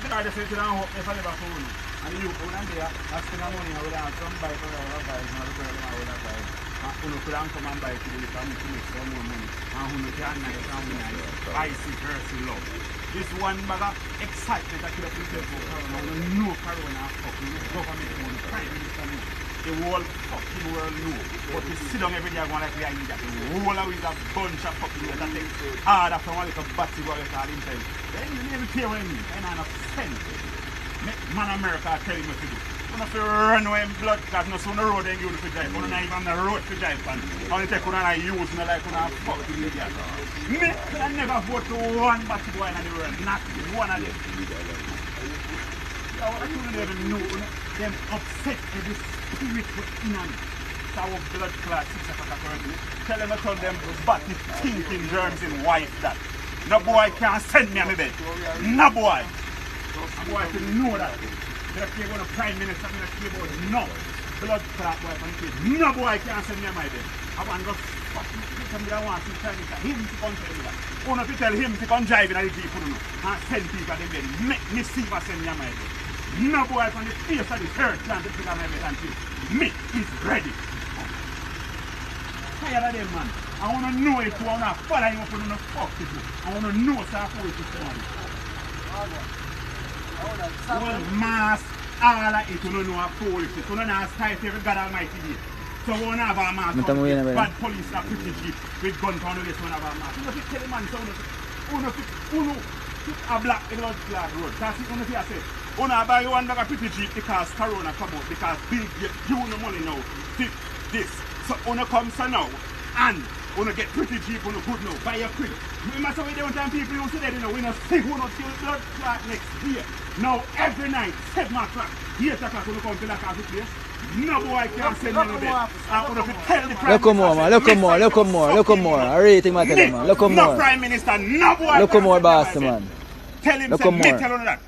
I just said to them, hope if I never phone. And you go and there, asking them money, I would have some bike or I buy, and I would have buy. And you could come and buy to make some more money. And who can nice and nice. Icy, cursing love. This one bag of excitement that could have been for Corona. No Corona fucking government, no Prime Minister, no. The whole fucking world know. But we sit down every day and like we are in that. The whole of is a bunch of fucking years that takes hard after one little batty boy call himself. Then you never care what I mean. And I'm offended. Man America tell him what to do. You don't have to run away in blood clot, no so on the road and you to drive. You don't even on the road to drive and only take one and use no like one fucking idiot. Me, I never vote to one batty boy in the world. Not one of them. I couldn't even know them upset every spirit in on it. Our blood clot 6 o'clock currently. Tell them to turn them batty thinking germs in wife that. No boy can't send me on my bed. No boy. No boy can know that. They're going to Prime Minister, I'm going to care about no blood clot boy from the kid. No boy can't send me on my bed. I want to go fucking somebody I want to tell him to come tell me that. I want to tell him to come drive in the people and send people to them. Make me see what send me on my bed. No boy from the face of the third plant to put on my bed and say, me is ready. Tired of them, man. I want to know if you want to follow him up and fuck people. I want to know so I can wait to somebody. Well, mask, all of it, you don't know a police. You don't know how to style every God Almighty day. So we don't have a mask. Bad police are pretty cheap with gun pound against one of our masks. You know, if you tell the man, so a black blood clot road. That's it, you know, say. Una buy one bag of pretty cheap because Corona come out, because big, you no money now. This. So una come so now, and una get pretty cheap, una good now, buy a quick. Remember some of the time people used to say, you know, we don't see who not kill blood clot next year. Now every night, 7 o'clock, 8 o'clock, una come to the car place. No boy can send me no bed. Look more, man. Look more. I really think matter, man. Look more. No Prime Minister, no boy. Look more, boss, man. Tell him, say, me tell him that.